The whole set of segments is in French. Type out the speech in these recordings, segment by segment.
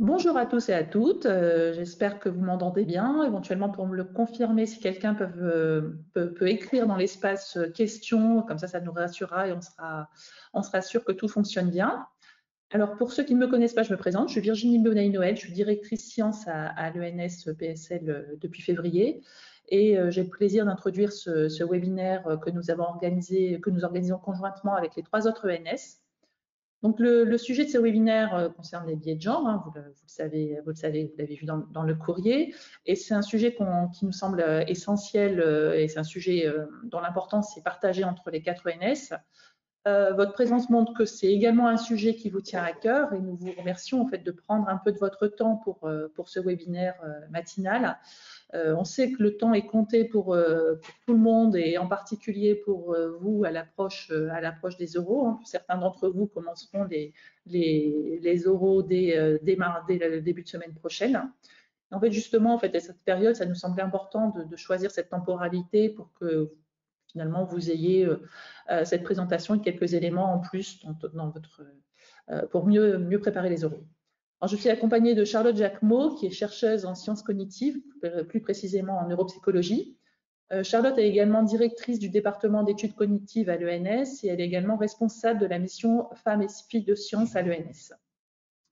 Bonjour à tous et à toutes, j'espère que vous m'entendez bien. Éventuellement, pour me le confirmer, si quelqu'un peut écrire dans l'espace questions, comme ça nous rassurera et on sera sûr que tout fonctionne bien. Alors, pour ceux qui ne me connaissent pas, je me présente. Je suis Virginie Bonaï-Noël, je suis directrice sciences à l'ENS PSL depuis février. Et j'ai le plaisir d'introduire ce webinaire que nous organisons conjointement avec les 3 autres ENS. Donc, le sujet de ce webinaire concerne les biais de genre, hein, vous le savez, vous l'avez vu dans le courrier, et c'est un sujet qui nous semble essentiel et c'est un sujet dont l'importance est partagée entre les 4 ENS. Votre présence montre que c'est également un sujet qui vous tient à cœur et nous vous remercions en fait de prendre un peu de votre temps pour ce webinaire matinal. On sait que le temps est compté pour tout le monde et en particulier pour vous à l'approche des oraux, hein. Certains d'entre vous commenceront les oraux dès le début de semaine prochaine. En fait, justement, en fait, à cette période, ça nous semblait important de choisir cette temporalité pour que finalement vous ayez cette présentation et quelques éléments en plus pour mieux préparer les oraux. Alors, je suis accompagnée de Charlotte Jacquemot, qui est chercheuse en sciences cognitives, plus précisément en neuropsychologie. Charlotte est également directrice du département d'études cognitives à l'ENS et elle est également responsable de la mission Femmes et filles de sciences à l'ENS.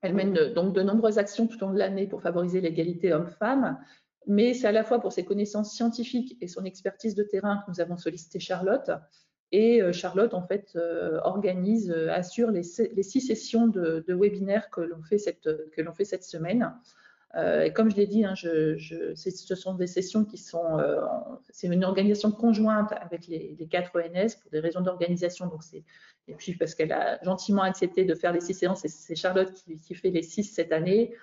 Elle mène donc de nombreuses actions tout au long de l'année pour favoriser l'égalité hommes-femmes, mais c'est à la fois pour ses connaissances scientifiques et son expertise de terrain que nous avons sollicité Charlotte. Et Charlotte, en fait, assure les 6 sessions de webinaire que l'on fait cette semaine. Et comme je l'ai dit, hein, ce sont des sessions qui sont, c'est une organisation conjointe avec les 4 ENS pour des raisons d'organisation. Et puis parce qu'elle a gentiment accepté de faire les 6 séances, et c'est Charlotte qui fait les 6 cette année.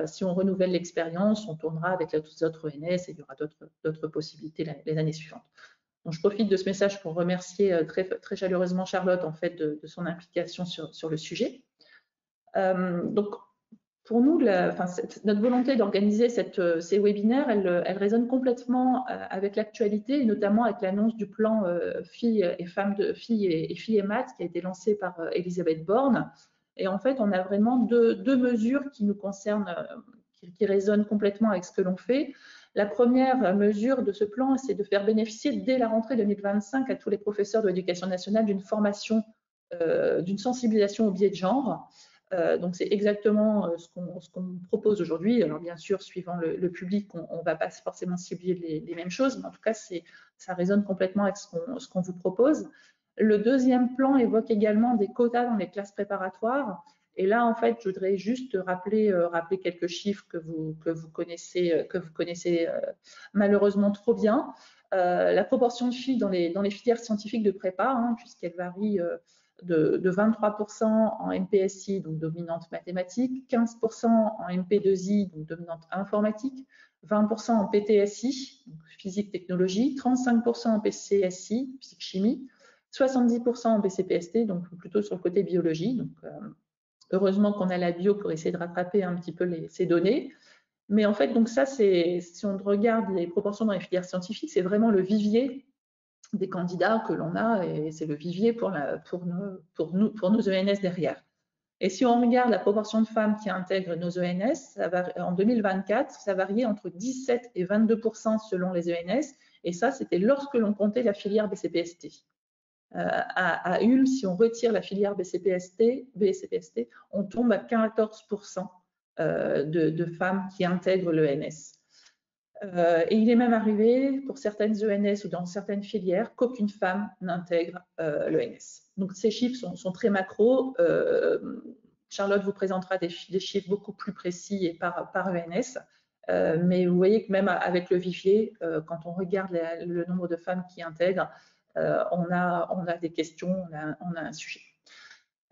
Si on renouvelle l'expérience, on tournera avec les autres ENS et il y aura d'autres possibilités les années suivantes. Donc, je profite de ce message pour remercier très chaleureusement Charlotte en fait de son implication sur le sujet. Donc, pour nous, notre volonté d'organiser ces webinaires, elle résonne complètement avec l'actualité, et notamment avec l'annonce du plan filles et maths qui a été lancé par Elisabeth Borne. Et en fait, on a vraiment deux mesures qui nous concernent, qui résonnent complètement avec ce que l'on fait. La première mesure de ce plan, c'est de faire bénéficier dès la rentrée 2025 à tous les professeurs de l'éducation nationale d'une formation, d'une sensibilisation au biais de genre. Donc, c'est exactement ce qu'on propose aujourd'hui. Alors, bien sûr, suivant le public, on ne va pas forcément cibler les mêmes choses, mais en tout cas, ça résonne complètement avec ce qu'on vous propose. Le deuxième plan évoque également des quotas dans les classes préparatoires. Et là, en fait, je voudrais juste rappeler quelques chiffres que vous connaissez malheureusement trop bien. La proportion de filles dans les filières scientifiques de prépa, hein, puisqu'elle varie de 23% en MPSI, donc dominante mathématique, 15% en MP2I, donc dominante informatique, 20% en PTSI, donc physique-technologie, 35% en PCSI, physique-chimie, 70% en PCPST, donc plutôt sur le côté biologie. Donc, heureusement qu'on a la bio pour essayer de rattraper un petit peu ces données. Mais en fait, donc ça, si on regarde les proportions dans les filières scientifiques, c'est vraiment le vivier des candidats que l'on a et c'est le vivier pour nos ENS derrière. Et si on regarde la proportion de femmes qui intègrent nos ENS, en 2024, ça variait entre 17 et 22% selon les ENS. Et ça, c'était lorsque l'on comptait la filière BCPST. À Ulm, si on retire la filière BCPST, on tombe à 14% de femmes qui intègrent l'ENS. Et il est même arrivé pour certaines ENS ou dans certaines filières qu'aucune femme n'intègre l'ENS. Donc ces chiffres sont très macro. Charlotte vous présentera des chiffres beaucoup plus précis et par ENS. Mais vous voyez que même avec le vivier, quand on regarde le nombre de femmes qui intègrent, on a des questions, on a un sujet.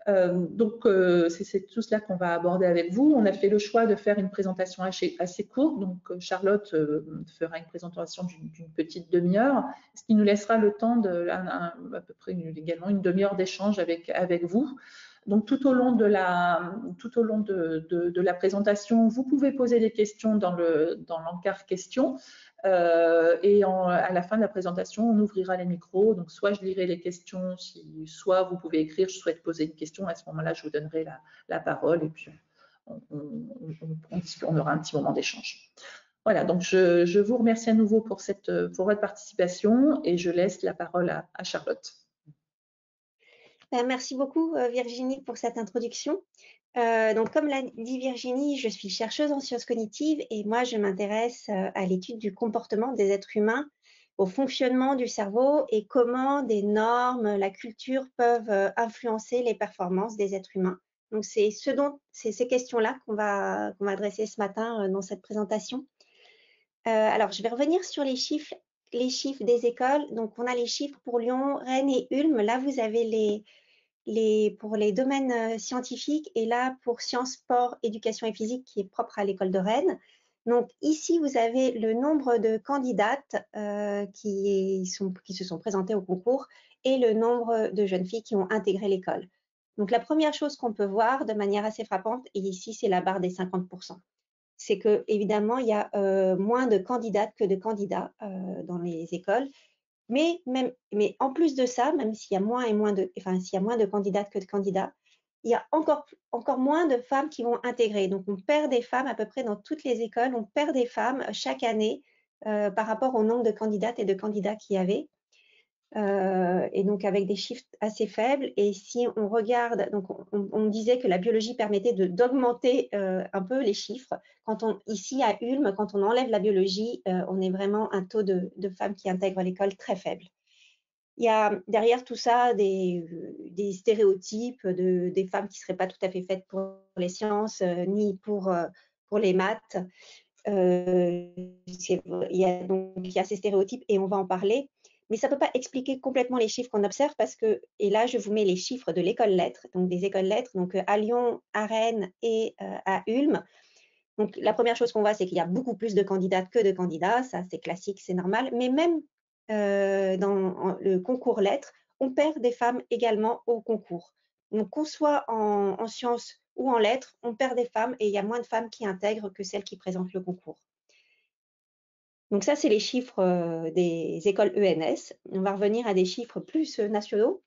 Donc, c'est tout cela qu'on va aborder avec vous. On a fait le choix de faire une présentation assez courte. Donc, Charlotte fera une présentation d'une petite demi-heure, ce qui nous laissera le temps à peu près également une demi-heure d'échange avec vous. Donc, tout au long de la présentation, vous pouvez poser des questions dans l'encart questions. Et à la fin de la présentation, on ouvrira les micros. Donc, soit je lirai les questions, soit vous pouvez écrire « je souhaite poser une question ». À ce moment-là, je vous donnerai la parole et puis on aura un petit moment d'échange. Voilà, donc je vous remercie à nouveau pour votre participation et je laisse la parole à Charlotte. Merci beaucoup Virginie pour cette introduction. Donc comme l'a dit Virginie, je suis chercheuse en sciences cognitives et moi je m'intéresse à l'étude du comportement des êtres humains, au fonctionnement du cerveau et comment des normes, la culture peuvent influencer les performances des êtres humains. Donc c'est ces questions-là qu'on va adresser ce matin dans cette présentation. Alors je vais revenir sur les chiffres des écoles. Donc on a les chiffres pour Lyon, Rennes et Ulm. Là vous avez pour les domaines scientifiques et là pour sciences, sport, éducation et physique qui est propre à l'école de Rennes. Donc ici, vous avez le nombre de candidates qui se sont présentées au concours et le nombre de jeunes filles qui ont intégré l'école. Donc la première chose qu'on peut voir de manière assez frappante, et ici c'est la barre des 50%, c'est que évidemment il y a moins de candidates que de candidats dans les écoles. Mais en plus de ça, même s'il y a moins de candidates que de candidats, il y a encore moins de femmes qui vont intégrer. Donc, on perd des femmes à peu près dans toutes les écoles. On perd des femmes chaque année par rapport au nombre de candidates et de candidats qu'il y avait. Et donc avec des chiffres assez faibles. Et si on regarde, donc on disait que la biologie permettait d'augmenter un peu les chiffres. Ici à Ulm, quand on enlève la biologie, on est vraiment un taux de femmes qui intègrent l'école très faible. Il y a derrière tout ça des stéréotypes des femmes qui ne seraient pas tout à fait faites pour les sciences ni pour les maths. Il y a ces stéréotypes et on va en parler. Mais ça ne peut pas expliquer complètement les chiffres qu'on observe parce que, et là je vous mets les chiffres de l'école lettres, donc des écoles lettres, donc à Lyon, à Rennes et à Ulm. Donc la première chose qu'on voit, c'est qu'il y a beaucoup plus de candidates que de candidats, ça c'est classique, c'est normal, mais même dans le concours lettres, on perd des femmes également au concours. Donc qu'on soit en sciences ou en lettres, on perd des femmes et il y a moins de femmes qui intègrent que celles qui présentent le concours. Donc ça, c'est les chiffres des écoles ENS. On va revenir à des chiffres plus nationaux.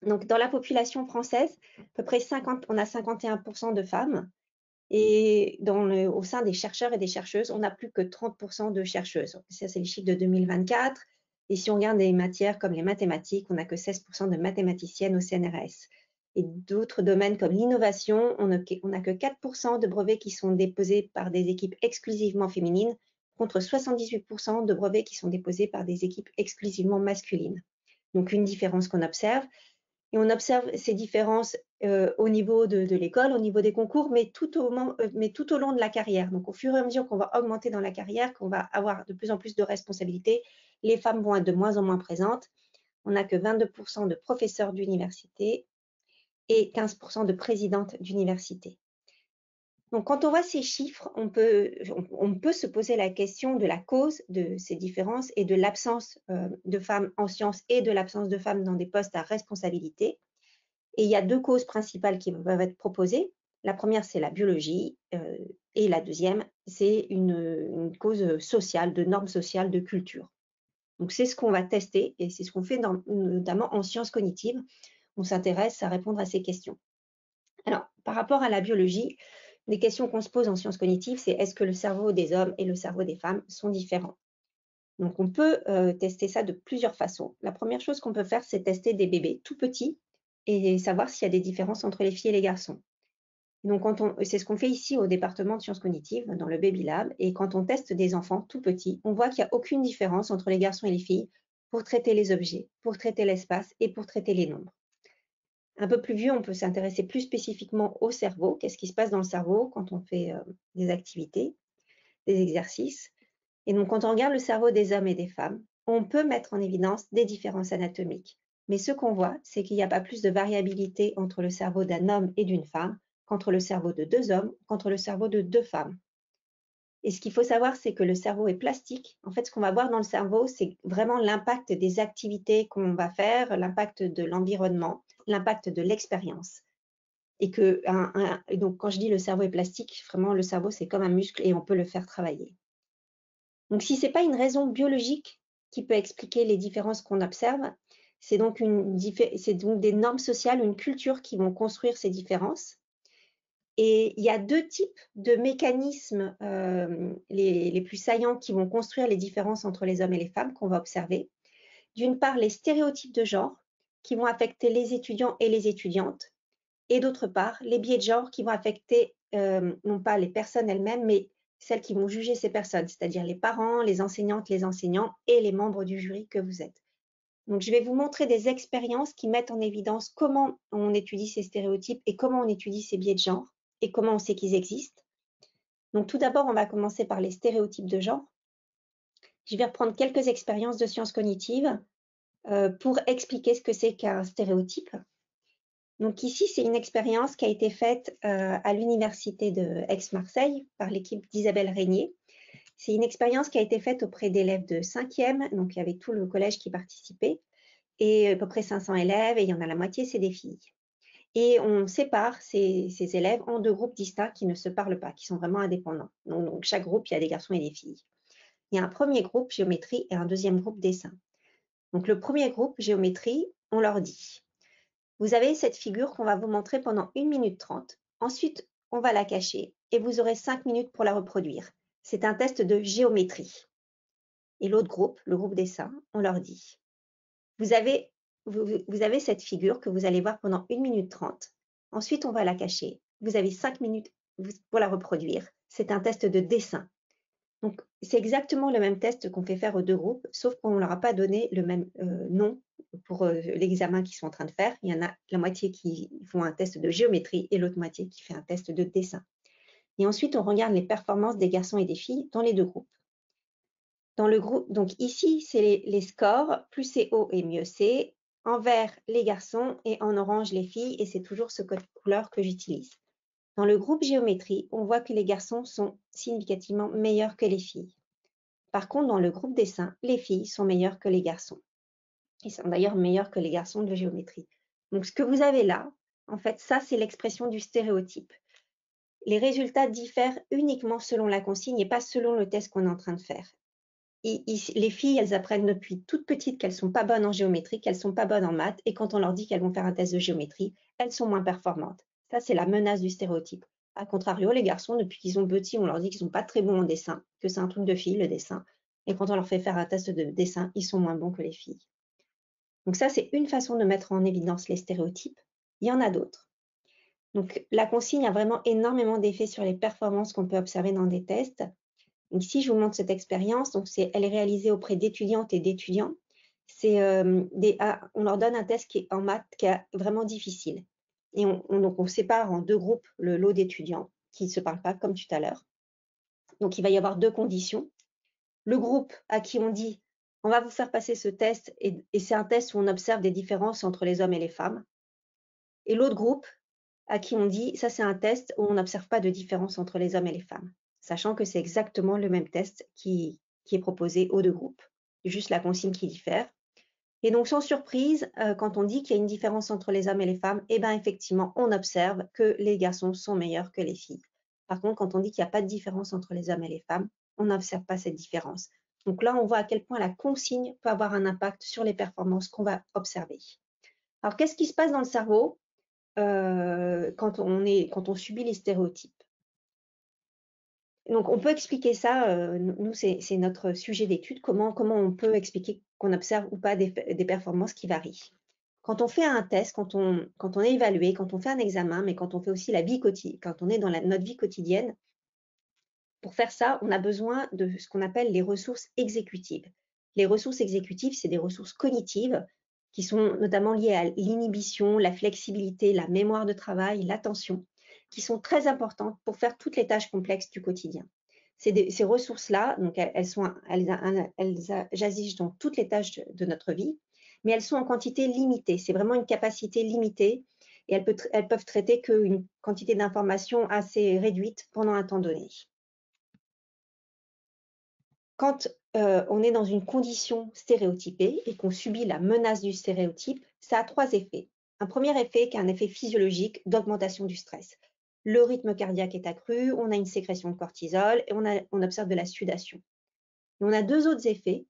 Donc dans la population française, à peu près on a 51% de femmes. Et au sein des chercheurs et des chercheuses, on n'a plus que 30% de chercheuses. Ça, c'est les chiffres de 2024. Et si on regarde des matières comme les mathématiques, on n'a que 16% de mathématiciennes au CNRS. Et d'autres domaines comme l'innovation, on n'a que 4% de brevets qui sont déposés par des équipes exclusivement féminines, contre 78% de brevets qui sont déposés par des équipes exclusivement masculines. Donc une différence qu'on observe. Et on observe ces différences au niveau de l'école, au niveau des concours, mais tout au long de la carrière. Donc, au fur et à mesure qu'on va augmenter dans la carrière, qu'on va avoir de plus en plus de responsabilités, les femmes vont être de moins en moins présentes. On n'a que 22% de professeurs d'université et 15% de présidentes d'université. Donc, quand on voit ces chiffres, on peut se poser la question de la cause de ces différences et de l'absence de femmes en sciences et de l'absence de femmes dans des postes à responsabilité. Et il y a deux causes principales qui peuvent être proposées. La première, c'est la biologie, et la deuxième, c'est une cause sociale, de normes sociales, de culture. Donc, c'est ce qu'on va tester et c'est ce qu'on fait notamment en sciences cognitives. On s'intéresse à répondre à ces questions. Alors, par rapport à la biologie, les questions qu'on se pose en sciences cognitives, c'est est-ce que le cerveau des hommes et le cerveau des femmes sont différents? Donc, on peut tester ça de plusieurs façons. La première chose qu'on peut faire, c'est tester des bébés tout petits et savoir s'il y a des différences entre les filles et les garçons. Donc, c'est ce qu'on fait ici au département de sciences cognitives, dans le Baby Lab. Et quand on teste des enfants tout petits, on voit qu'il n'y a aucune différence entre les garçons et les filles pour traiter les objets, pour traiter l'espace et pour traiter les nombres. Un peu plus vieux, on peut s'intéresser plus spécifiquement au cerveau. Qu'est-ce qui se passe dans le cerveau quand on fait des activités, des exercices? Et donc, quand on regarde le cerveau des hommes et des femmes, on peut mettre en évidence des différences anatomiques. Mais ce qu'on voit, c'est qu'il n'y a pas plus de variabilité entre le cerveau d'un homme et d'une femme qu'entre le cerveau de deux hommes, qu'entre le cerveau de deux femmes. Et ce qu'il faut savoir, c'est que le cerveau est plastique. En fait, ce qu'on va voir dans le cerveau, c'est vraiment l'impact des activités qu'on va faire, l'impact de l'environnement, l'impact de l'expérience. Et donc, quand je dis le cerveau est plastique, vraiment, le cerveau, c'est comme un muscle et on peut le faire travailler. Donc, si ce n'est pas une raison biologique qui peut expliquer les différences qu'on observe, c'est donc des normes sociales, une culture qui vont construire ces différences. Et il y a deux types de mécanismes les plus saillants qui vont construire les différences entre les hommes et les femmes qu'on va observer. D'une part, les stéréotypes de genre qui vont affecter les étudiants et les étudiantes, et d'autre part, les biais de genre qui vont affecter non pas les personnes elles-mêmes, mais celles qui vont juger ces personnes, c'est-à-dire les parents, les enseignantes, les enseignants et les membres du jury que vous êtes. Donc, je vais vous montrer des expériences qui mettent en évidence comment on étudie ces stéréotypes et comment on étudie ces biais de genre et comment on sait qu'ils existent. Donc, tout d'abord, on va commencer par les stéréotypes de genre. Je vais reprendre quelques expériences de sciences cognitives pour expliquer ce que c'est qu'un stéréotype. Donc ici, c'est une expérience qui a été faite à l'université de Aix-Marseille par l'équipe d'Isabelle Régnier. C'est une expérience qui a été faite auprès d'élèves de 5e, donc il y avait tout le collège qui participait, et à peu près 500 élèves, et il y en a la moitié, c'est des filles. Et on sépare ces élèves en deux groupes distincts qui ne se parlent pas, qui sont vraiment indépendants. Donc chaque groupe, il y a des garçons et des filles. Il y a un premier groupe géométrie et un deuxième groupe dessin. Donc le premier groupe géométrie, on leur dit: vous avez cette figure qu'on va vous montrer pendant 1 minute 30. Ensuite, on va la cacher et vous aurez 5 minutes pour la reproduire. C'est un test de géométrie. Et l'autre groupe, le groupe dessin, on leur dit: vous avez cette figure que vous allez voir pendant 1 minute 30. Ensuite, on va la cacher. Vous avez 5 minutes pour la reproduire. C'est un test de dessin. Donc, c'est exactement le même test qu'on fait faire aux deux groupes, sauf qu'on ne leur a pas donné le même nom pour l'examen qu'ils sont en train de faire. Il y en a la moitié qui font un test de géométrie et l'autre moitié qui fait un test de dessin. Et ensuite, on regarde les performances des garçons et des filles dans les deux groupes. Dans le groupe, donc ici, c'est les scores. Plus c'est haut et mieux c'est. En vert, les garçons et en orange, les filles. Et c'est toujours ce code couleur que j'utilise. Dans le groupe géométrie, on voit que les garçons sont significativement meilleurs que les filles. Par contre, dans le groupe dessin, les filles sont meilleures que les garçons. Ils sont d'ailleurs meilleurs que les garçons de géométrie. Donc, ce que vous avez là, en fait, ça, c'est l'expression du stéréotype. Les résultats diffèrent uniquement selon la consigne et pas selon le test qu'on est en train de faire. Les filles, elles apprennent depuis toutes petites qu'elles ne sont pas bonnes en géométrie, qu'elles ne sont pas bonnes en maths, et quand on leur dit qu'elles vont faire un test de géométrie, elles sont moins performantes. Ça, c'est la menace du stéréotype. A contrario, les garçons, depuis qu'ils sont petits, on leur dit qu'ils ne sont pas très bons en dessin, que c'est un truc de filles, le dessin. Et quand on leur fait faire un test de dessin, ils sont moins bons que les filles. Donc ça, c'est une façon de mettre en évidence les stéréotypes. Il y en a d'autres. Donc la consigne a vraiment énormément d'effets sur les performances qu'on peut observer dans des tests. Ici, je vous montre cette expérience. Donc, elle est réalisée auprès d'étudiantes et d'étudiants. On leur donne un test qui est en maths qui est vraiment difficile. Et donc, on sépare en deux groupes le lot d'étudiants qui ne se parlent pas, comme tout à l'heure. Donc, il va y avoir deux conditions. Le groupe à qui on dit: on va vous faire passer ce test, et c'est un test où on observe des différences entre les hommes et les femmes. Et l'autre groupe à qui on dit: ça, c'est un test où on n'observe pas de différence entre les hommes et les femmes, sachant que c'est exactement le même test qui est proposé aux deux groupes, juste la consigne qui diffère. Et donc, sans surprise, quand on dit qu'il y a une différence entre les hommes et les femmes, eh bien, effectivement, on observe que les garçons sont meilleurs que les filles. Par contre, quand on dit qu'il n'y a pas de différence entre les hommes et les femmes, on n'observe pas cette différence. Donc là, on voit à quel point la consigne peut avoir un impact sur les performances qu'on va observer. Alors, qu'est-ce qui se passe dans le cerveau quand on subit les stéréotypes? Donc, on peut expliquer ça, nous, c'est notre sujet d'étude, comment on peut expliquer qu'on observe ou pas des performances qui varient. Quand on fait un test, quand on est évalué, quand on fait un examen, mais quand on fait aussi la vie quotidienne, quand on est dans notre vie quotidienne, pour faire ça, on a besoin de ce qu'on appelle les ressources exécutives. Les ressources exécutives, c'est des ressources cognitives qui sont notamment liées à l'inhibition, la flexibilité, la mémoire de travail, l'attention, qui sont très importantes pour faire toutes les tâches complexes du quotidien. Ces ressources-là, donc elles agissent dans toutes les tâches de notre vie, mais elles sont en quantité limitée. C'est vraiment une capacité limitée et elles peuvent traiter qu'une quantité d'informations assez réduite pendant un temps donné. Quand on est dans une condition stéréotypée et qu'on subit la menace du stéréotype, ça a 3 effets. Un premier effet qui est un effet physiologique d'augmentation du stress. Le rythme cardiaque est accru, on a une sécrétion de cortisol et on observe de la sudation. Et on a 2 autres effets.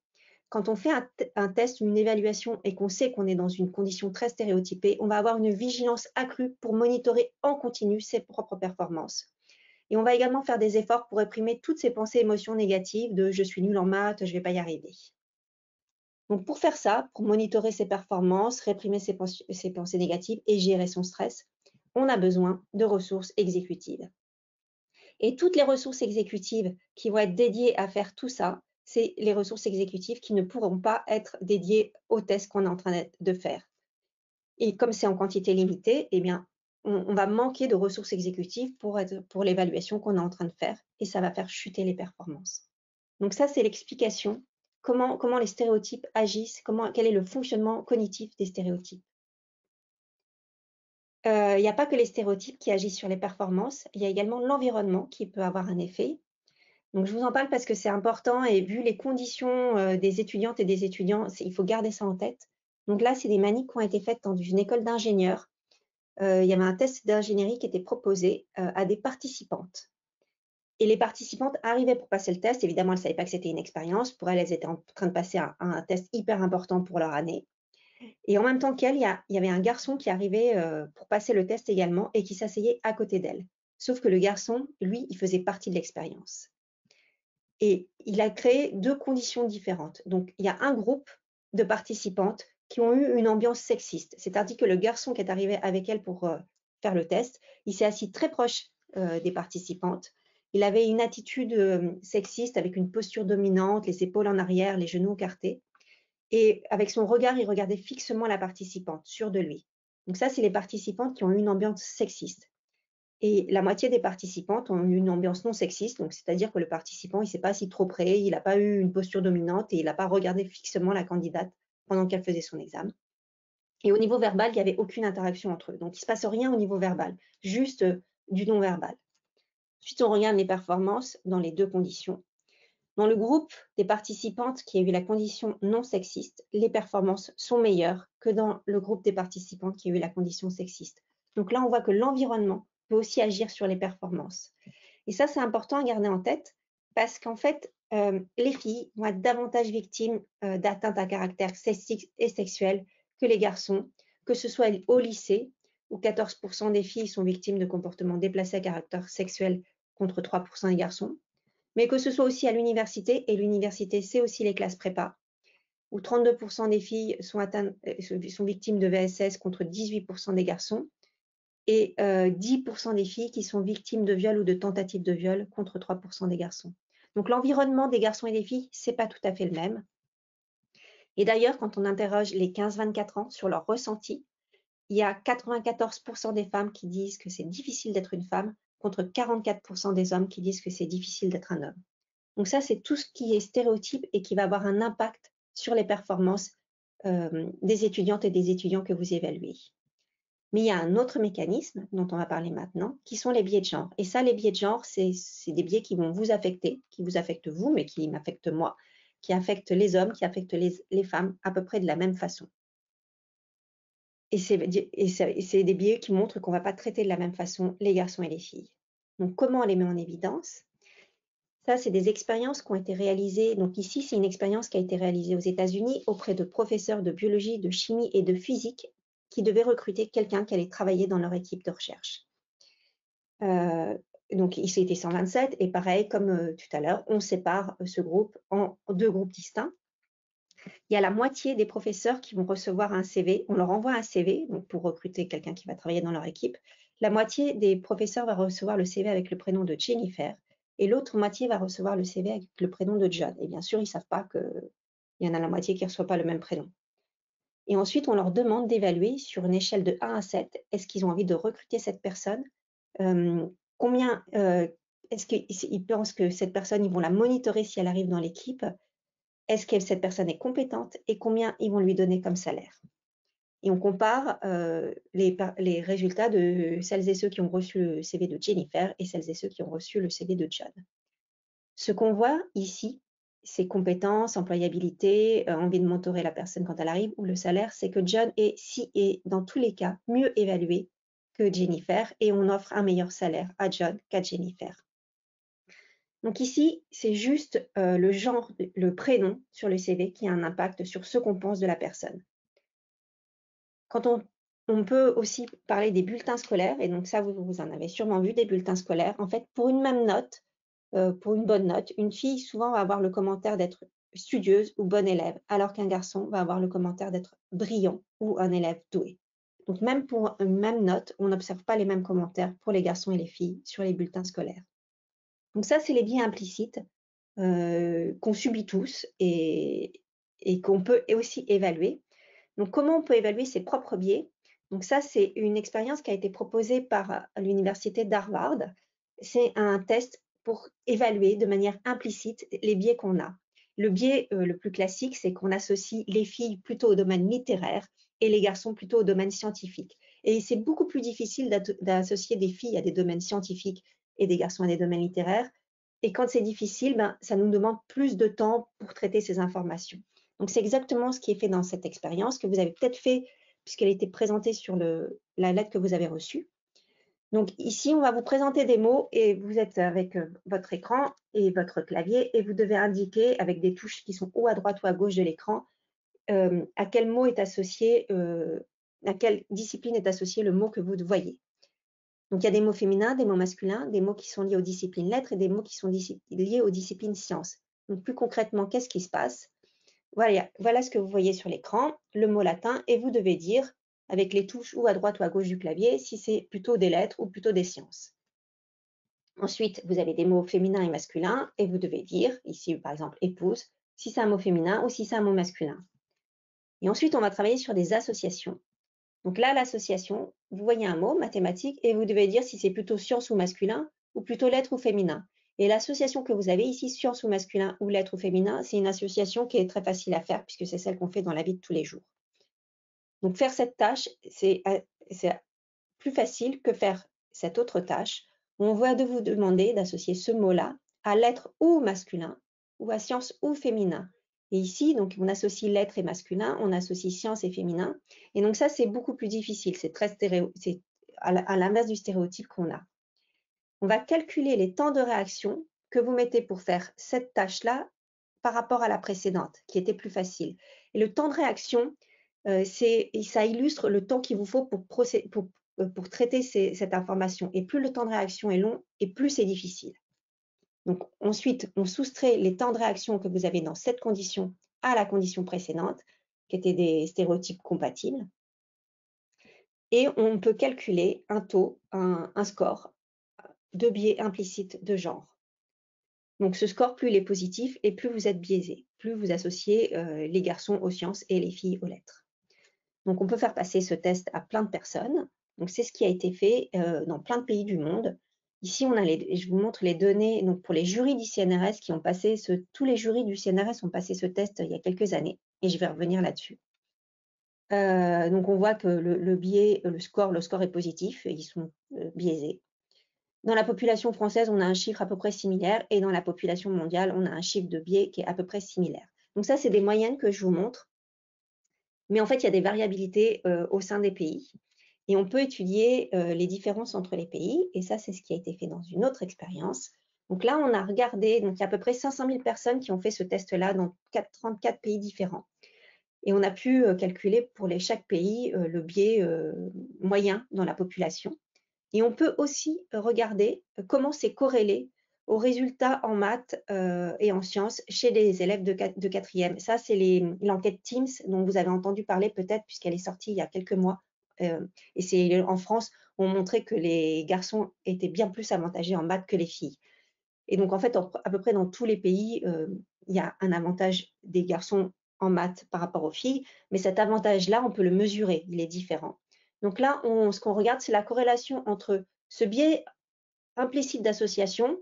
quand on fait un test ou une évaluation et qu'on sait qu'on est dans une condition très stéréotypée, on va avoir une vigilance accrue pour monitorer en continu ses propres performances. Et on va également faire des efforts pour réprimer toutes ces pensées, émotions négatives de je suis nul en maths, je ne vais pas y arriver. Donc pour faire ça, pour monitorer ses performances, réprimer ses pensées négatives et gérer son stress, on a besoin de ressources exécutives. Et toutes les ressources exécutives qui vont être dédiées à faire tout ça, c'est les ressources exécutives qui ne pourront pas être dédiées au test qu'on est en train de faire. Et comme c'est en quantité limitée, eh bien, on va manquer de ressources exécutives pour l'évaluation qu'on est en train de faire et ça va faire chuter les performances. Donc ça, c'est l'explication, comment les stéréotypes agissent, quel est le fonctionnement cognitif des stéréotypes. Il n'y a pas que les stéréotypes qui agissent sur les performances, il y a également l'environnement qui peut avoir un effet. Donc je vous en parle parce que c'est important et vu les conditions des étudiantes et des étudiants, il faut garder ça en tête. Donc là, c'est des manips qui ont été faites dans une école d'ingénieurs. Il y avait un test d'ingénierie qui était proposé à des participantes. Et les participantes arrivaient pour passer le test. Évidemment, elles ne savaient pas que c'était une expérience. Pour elles, elles étaient en train de passer un test hyper important pour leur année. Et en même temps qu'elle, il y avait un garçon qui arrivait pour passer le test également et qui s'asseyait à côté d'elle. Sauf que le garçon, lui, il faisait partie de l'expérience. Et il a créé deux conditions différentes. Donc, il y a un groupe de participantes qui ont eu une ambiance sexiste. C'est-à-dire que le garçon qui est arrivé avec elle pour faire le test, il s'est assis très proche des participantes. Il avait une attitude sexiste avec une posture dominante, les épaules en arrière, les genoux écartés. Et avec son regard, il regardait fixement la participante, sûre de lui. Donc ça, c'est les participantes qui ont eu une ambiance sexiste. Et la moitié des participantes ont eu une ambiance non sexiste, donc c'est-à-dire que le participant, il ne s'est pas assis trop près, il n'a pas eu une posture dominante et il n'a pas regardé fixement la candidate pendant qu'elle faisait son examen. Et au niveau verbal, il n'y avait aucune interaction entre eux. Donc, il ne se passe rien au niveau verbal, juste du non-verbal. Ensuite, on regarde les performances dans les deux conditions. Dans le groupe des participantes qui a eu la condition non sexiste, les performances sont meilleures que dans le groupe des participantes qui a eu la condition sexiste. Donc là, on voit que l'environnement peut aussi agir sur les performances. Et ça, c'est important à garder en tête parce qu'en fait, les filles vont être davantage victimes d'atteintes à caractère sexiste et sexuel que les garçons, que ce soit au lycée, où 14% des filles sont victimes de comportements déplacés à caractère sexuel contre 3% des garçons, mais que ce soit aussi à l'université, et l'université, c'est aussi les classes prépa, où 32% des filles sont victimes de VSS contre 18% des garçons, et 10% des filles qui sont victimes de viol ou de tentatives de viol contre 3% des garçons. Donc l'environnement des garçons et des filles, c'est pas tout à fait le même. Et d'ailleurs, quand on interroge les 15-24 ans sur leur ressenti, il y a 94% des femmes qui disent que c'est difficile d'être une femme contre 44% des hommes qui disent que c'est difficile d'être un homme. Donc ça, c'est tout ce qui est stéréotype et qui va avoir un impact sur les performances des étudiantes et des étudiants que vous évaluez. Mais il y a un autre mécanisme dont on va parler maintenant, qui sont les biais de genre. Et ça, les biais de genre, c'est des biais qui vont vous affecter, qui vous affectent vous, mais qui m'affectent moi, qui affectent les hommes, qui affectent les femmes à peu près de la même façon. Et c'est des biais qui montrent qu'on ne va pas traiter de la même façon les garçons et les filles. Donc, comment on les met en évidence? Ça, c'est des expériences qui ont été réalisées. Donc ici, c'est une expérience qui a été réalisée aux États-Unis auprès de professeurs de biologie, de chimie et de physique qui devaient recruter quelqu'un qui allait travailler dans leur équipe de recherche. Donc, ici, c'était 127. Et pareil, comme tout à l'heure, on sépare ce groupe en deux groupes distincts. Il y a la moitié des professeurs qui vont recevoir un CV. On leur envoie un CV donc pour recruter quelqu'un qui va travailler dans leur équipe. La moitié des professeurs va recevoir le CV avec le prénom de Jennifer et l'autre moitié va recevoir le CV avec le prénom de John. Et bien sûr, ils ne savent pas qu'il y en a la moitié qui ne reçoit pas le même prénom. Et ensuite, on leur demande d'évaluer sur une échelle de 1 à 7, est-ce qu'ils ont envie de recruter cette personne, est-ce qu'ils pensent que cette personne, ils vont la monitorer si elle arrive dans l'équipe, est-ce que cette personne est compétente et combien ils vont lui donner comme salaire. Et on compare les résultats de celles et ceux qui ont reçu le CV de Jennifer et celles et ceux qui ont reçu le CV de John. Ce qu'on voit ici, c'est compétences, employabilité, envie de mentorer la personne quand elle arrive, ou le salaire, c'est que John est dans tous les cas mieux évalué que Jennifer et on offre un meilleur salaire à John qu'à Jennifer. Donc ici, c'est juste le genre, le prénom sur le CV qui a un impact sur ce qu'on pense de la personne. Quand on peut aussi parler des bulletins scolaires, et donc ça, vous en avez sûrement vu, des bulletins scolaires. En fait, pour une même note, pour une bonne note, une fille souvent va avoir le commentaire d'être studieuse ou bonne élève, alors qu'un garçon va avoir le commentaire d'être brillant ou un élève doué. Donc même pour une même note, on n'observe pas les mêmes commentaires pour les garçons et les filles sur les bulletins scolaires. Donc ça, c'est les biais implicites qu'on subit tous et qu'on peut aussi évaluer. Donc comment on peut évaluer ses propres biais? Donc ça, c'est une expérience qui a été proposée par l'université d'Harvard. C'est un test pour évaluer de manière implicite les biais qu'on a. Le biais le plus classique, c'est qu'on associe les filles plutôt au domaine littéraire et les garçons plutôt au domaine scientifique. Et c'est beaucoup plus difficile d'associer des filles à des domaines scientifiques et des garçons à des domaines littéraires. Et quand c'est difficile, ça nous demande plus de temps pour traiter ces informations. Donc c'est exactement ce qui est fait dans cette expérience que vous avez peut-être fait puisqu'elle était présentée sur la lettre que vous avez reçue. Donc ici, on va vous présenter des mots et vous êtes avec votre écran et votre clavier et vous devez indiquer avec des touches qui sont ou à droite ou à gauche de l'écran à quel mot est associé, à quelle discipline est associé le mot que vous voyez. Donc il y a des mots féminins, des mots masculins, des mots qui sont liés aux disciplines lettres et des mots qui sont liés aux disciplines sciences. Donc plus concrètement, qu'est-ce qui se passe? Voilà ce que vous voyez sur l'écran, le mot latin, et vous devez dire, avec les touches ou à droite ou à gauche du clavier, si c'est plutôt des lettres ou plutôt des sciences. Ensuite, vous avez des mots féminins et masculins, et vous devez dire, ici par exemple épouse, si c'est un mot féminin ou si c'est un mot masculin. Et ensuite, on va travailler sur des associations. Donc là, l'association, vous voyez un mot, mathématique, et vous devez dire si c'est plutôt science ou masculin, ou plutôt lettres ou féminin. Et l'association que vous avez ici, science ou masculin, ou lettres ou féminin, c'est une association qui est très facile à faire, puisque c'est celle qu'on fait dans la vie de tous les jours. Donc faire cette tâche, c'est plus facile que faire cette autre tâche, où on va vous demander d'associer ce mot-là à lettres ou masculin, ou à science ou féminin. Et ici, donc, on associe lettres et masculin, on associe science et féminin. Et donc ça, c'est beaucoup plus difficile. C'est à l'inverse du stéréotype qu'on a. On va calculer les temps de réaction que vous mettez pour faire cette tâche-là par rapport à la précédente, qui était plus facile. Et le temps de réaction, ça illustre le temps qu'il vous faut pour traiter cette information. Et plus le temps de réaction est long, et plus c'est difficile. Donc ensuite, on soustrait les temps de réaction que vous avez dans cette condition à la condition précédente, qui étaient des stéréotypes compatibles. Et on peut calculer un taux, un score de biais implicite de genre. Donc ce score, plus il est positif et plus vous êtes biaisé, plus vous associez les garçons aux sciences et les filles aux lettres. Donc on peut faire passer ce test à plein de personnes. Donc c'est ce qui a été fait dans plein de pays du monde. Ici, je vous montre les données donc pour les jurys du CNRS qui ont passé tous les jurys du CNRS ont passé ce test il y a quelques années et je vais revenir là-dessus. Donc on voit que le score est positif, ils sont biaisés. Dans la population française, on a un chiffre à peu près similaire et dans la population mondiale, on a un chiffre de biais qui est à peu près similaire. Donc ça, c'est des moyennes que je vous montre. Mais en fait, il y a des variabilités au sein des pays. Et on peut étudier les différences entre les pays. Et ça, c'est ce qui a été fait dans une autre expérience. Donc là, on a regardé, donc il y a à peu près 500 000 personnes qui ont fait ce test-là dans 34 pays différents. Et on a pu calculer pour chaque pays le biais moyen dans la population. Et on peut aussi regarder comment c'est corrélé aux résultats en maths et en sciences chez les élèves de quatrième. Ça, c'est l'enquête Teams dont vous avez entendu parler peut-être puisqu'elle est sortie il y a quelques mois. Et c'est en France, on montrait que les garçons étaient bien plus avantagés en maths que les filles. Et donc, en fait, à peu près dans tous les pays, il y a un avantage des garçons en maths par rapport aux filles, mais cet avantage-là, on peut le mesurer, il est différent. Donc là, ce qu'on regarde, c'est la corrélation entre ce biais implicite d'association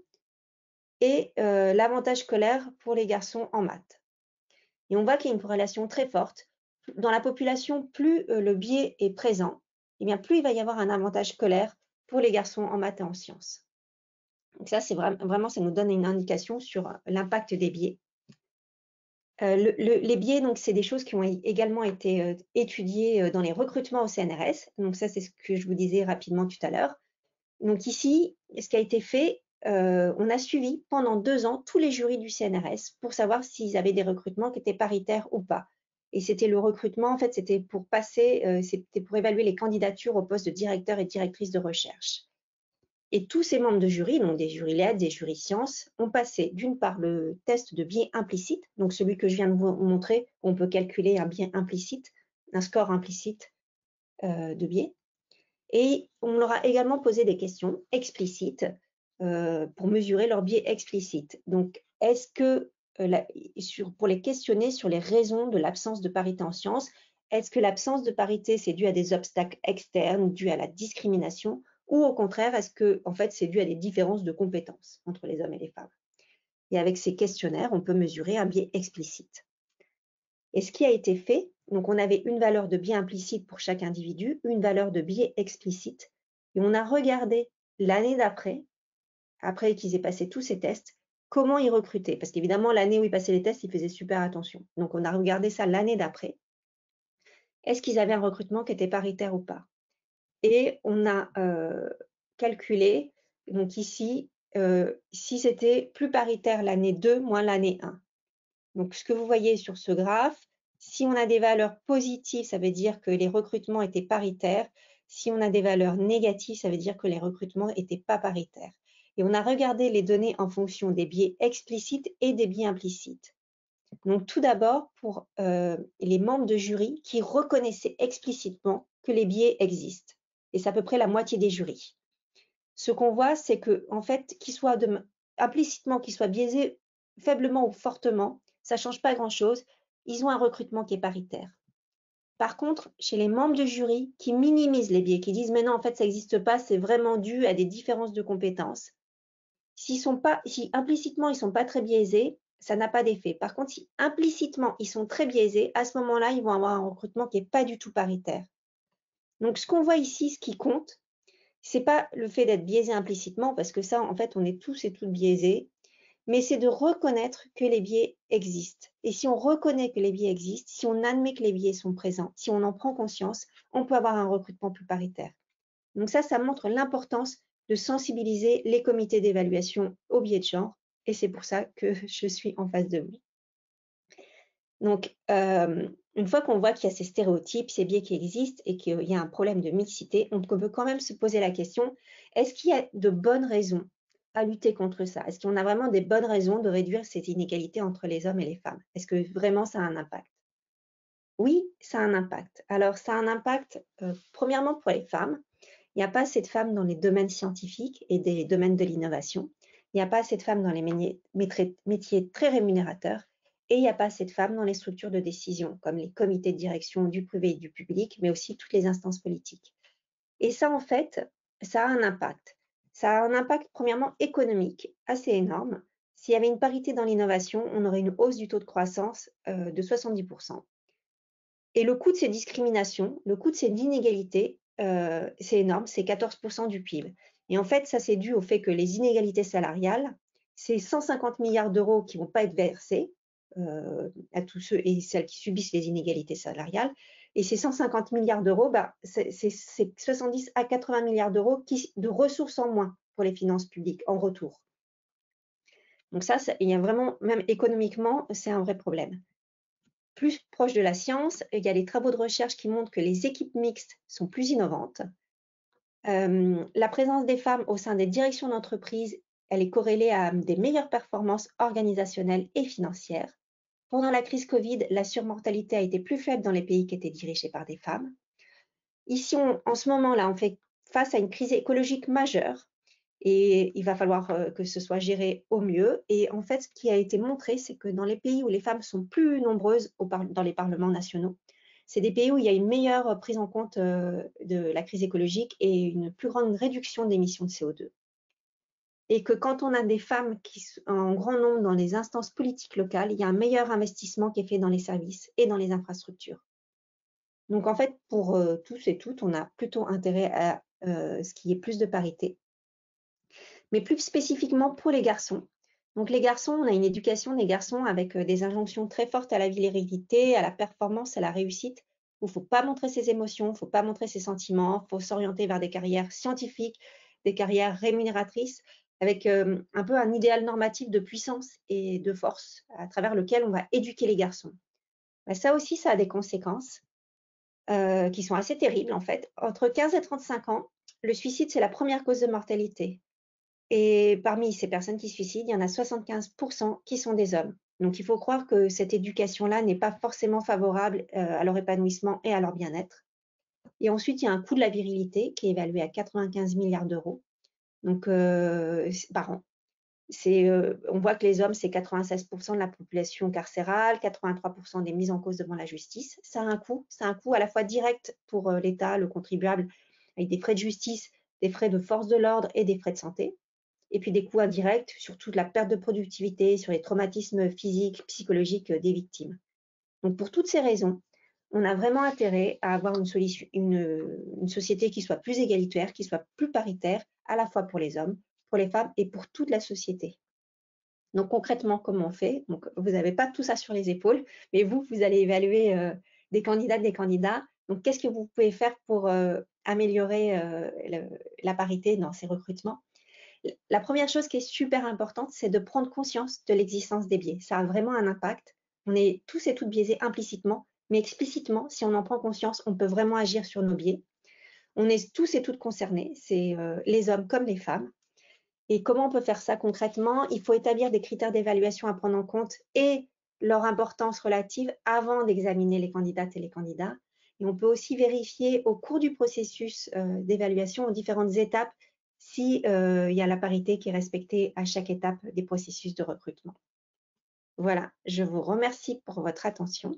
et l'avantage scolaire pour les garçons en maths. Et on voit qu'il y a une corrélation très forte. Dans la population, plus le biais est présent, et bien plus il va y avoir un avantage scolaire pour les garçons en maths et en sciences. Donc ça, c'est vraiment, ça nous donne une indication sur l'impact des biais. Les biais, donc, c'est des choses qui ont également été étudiées dans les recrutements au CNRS. Donc ça, c'est ce que je vous disais rapidement tout à l'heure. Donc ici, ce qui a été fait, on a suivi pendant 2 ans tous les jurys du CNRS pour savoir s'ils avaient des recrutements qui étaient paritaires ou pas. Et c'était le recrutement, en fait, c'était pour passer, c'était pour évaluer les candidatures au poste de directeur et directrice de recherche. Et tous ces membres de jury, donc des jurys LED, des jurys sciences, ont passé d'une part le test de biais implicite, donc celui que je viens de vous montrer, on peut calculer un biais implicite, un score implicite de biais. Et on leur a également posé des questions explicites pour mesurer leur biais explicite. Donc, est-ce que, pour les questionner sur les raisons de l'absence de parité en sciences, est-ce que l'absence de parité, c'est dû à des obstacles externes, dû à la discrimination, ou au contraire, est-ce que, en fait, c'est dû à des différences de compétences entre les hommes et les femmes? Et avec ces questionnaires, on peut mesurer un biais explicite. Et ce qui a été fait, donc on avait une valeur de biais implicite pour chaque individu, une valeur de biais explicite, et on a regardé l'année d'après, après qu'ils aient passé tous ces tests, comment ils recrutaient. Parce qu'évidemment, l'année où ils passaient les tests, ils faisaient super attention. Donc on a regardé ça l'année d'après. Est-ce qu'ils avaient un recrutement qui était paritaire ou pas? Et on a calculé, donc ici, si c'était plus paritaire l'année 2 moins l'année 1. Donc, ce que vous voyez sur ce graphe, si on a des valeurs positives, ça veut dire que les recrutements étaient paritaires. Si on a des valeurs négatives, ça veut dire que les recrutements n'étaient pas paritaires. Et on a regardé les données en fonction des biais explicites et des biais implicites. Donc, tout d'abord, pour les membres de jury qui reconnaissaient explicitement que les biais existent. Et c'est à peu près la moitié des jurys. Ce qu'on voit, c'est que, en fait, implicitement, qu'ils soient biaisés faiblement ou fortement, ça ne change pas grand-chose. Ils ont un recrutement qui est paritaire. Par contre, chez les membres de jury qui minimisent les biais, qui disent mais non, en fait, ça n'existe pas, c'est vraiment dû à des différences de compétences. Si implicitement, ils ne sont pas très biaisés, ça n'a pas d'effet. Par contre, si implicitement, ils sont très biaisés, à ce moment-là, ils vont avoir un recrutement qui n'est pas du tout paritaire. Donc, ce qu'on voit ici, ce qui compte, c'est pas le fait d'être biaisé implicitement, parce que ça, en fait, on est tous et toutes biaisés, mais c'est de reconnaître que les biais existent. Et si on reconnaît que les biais existent, si on admet que les biais sont présents, si on en prend conscience, on peut avoir un recrutement plus paritaire. Donc ça montre l'importance de sensibiliser les comités d'évaluation aux biais de genre, et c'est pour ça que je suis en face de vous. Donc, une fois qu'on voit qu'il y a ces stéréotypes, ces biais qui existent et qu'il y a un problème de mixité, on peut quand même se poser la question, est-ce qu'il y a de bonnes raisons à lutter contre ça? Est-ce qu'on a vraiment des bonnes raisons de réduire ces inégalités entre les hommes et les femmes? Est-ce que vraiment ça a un impact? Oui, ça a un impact. Alors, ça a un impact, premièrement pour les femmes. Il n'y a pas assez de femmes dans les domaines scientifiques et des domaines de l'innovation. Il n'y a pas assez de femmes dans les métiers très rémunérateurs. Et il n'y a pas assez de femmes dans les structures de décision, comme les comités de direction du privé et du public, mais aussi toutes les instances politiques. Et ça, en fait, ça a un impact. Ça a un impact, premièrement, économique assez énorme. S'il y avait une parité dans l'innovation, on aurait une hausse du taux de croissance de 70%. Et le coût de ces discriminations, le coût de ces inégalités, c'est énorme, c'est 14% du PIB. Et en fait, ça, c'est dû au fait que les inégalités salariales, c'est 150 milliards d'euros qui ne vont pas être versés à tous ceux et celles qui subissent les inégalités salariales. Et ces 150 milliards d'euros, c'est 70 à 80 milliards d'euros de ressources en moins pour les finances publiques en retour. Donc ça, il y a vraiment, même économiquement, c'est un vrai problème. Plus proche de la science, il y a des travaux de recherche qui montrent que les équipes mixtes sont plus innovantes. La présence des femmes au sein des directions d'entreprise, elle est corrélée à des meilleures performances organisationnelles et financières. Pendant la crise Covid, la surmortalité a été plus faible dans les pays qui étaient dirigés par des femmes. Ici, en ce moment-là, on fait face à une crise écologique majeure et il va falloir que ce soit géré au mieux. Et en fait, ce qui a été montré, c'est que dans les pays où les femmes sont plus nombreuses dans les parlements nationaux, c'est des pays où il y a une meilleure prise en compte de la crise écologique et une plus grande réduction d'émissions de CO2. Et que quand on a des femmes en grand nombre dans les instances politiques locales, il y a un meilleur investissement qui est fait dans les services et dans les infrastructures. Donc en fait, pour tous et toutes, on a plutôt intérêt à ce qu'il y ait plus de parité. Mais plus spécifiquement pour les garçons. Donc les garçons, on a une éducation des garçons avec des injonctions très fortes à la virilité, à la performance, à la réussite, où il ne faut pas montrer ses émotions, il ne faut pas montrer ses sentiments, il faut s'orienter vers des carrières scientifiques, des carrières rémunératrices. avec un peu un idéal normatif de puissance et de force à travers lequel on va éduquer les garçons. Bah, ça aussi, ça a des conséquences qui sont assez terribles en fait. Entre 15 et 35 ans, le suicide, c'est la première cause de mortalité. Et parmi ces personnes qui se suicident, il y en a 75 qui sont des hommes. Donc il faut croire que cette éducation-là n'est pas forcément favorable à leur épanouissement et à leur bien-être. Et ensuite, il y a un coût de la virilité qui est évalué à 95 milliards d'euros donc, par an. On voit que les hommes, c'est 96% de la population carcérale, 83% des mises en cause devant la justice. Ça a un coût, c'est un coût à la fois direct pour l'État, le contribuable, avec des frais de justice, des frais de force de l'ordre et des frais de santé. Et puis des coûts indirects sur toute la perte de productivité, sur les traumatismes physiques, psychologiques des victimes. Donc pour toutes ces raisons, on a vraiment intérêt à avoir une société qui soit plus égalitaire, qui soit plus paritaire, à la fois pour les hommes, pour les femmes et pour toute la société. Donc concrètement, comment on fait? Donc vous n'avez pas tout ça sur les épaules, mais vous allez évaluer des candidates, des candidats. Donc qu'est-ce que vous pouvez faire pour améliorer la parité dans ces recrutements? La première chose qui est super importante, c'est de prendre conscience de l'existence des biais. Ça a vraiment un impact. On est tous et toutes biaisés implicitement, mais explicitement, si on en prend conscience, on peut vraiment agir sur nos biais. On est tous et toutes concernés, c'est les hommes comme les femmes. Et comment on peut faire ça concrètement? Il faut établir des critères d'évaluation à prendre en compte et leur importance relative avant d'examiner les candidates et les candidats. Et on peut aussi vérifier au cours du processus d'évaluation, aux différentes étapes, si il y a la parité qui est respectée à chaque étape des processus de recrutement. Voilà, je vous remercie pour votre attention.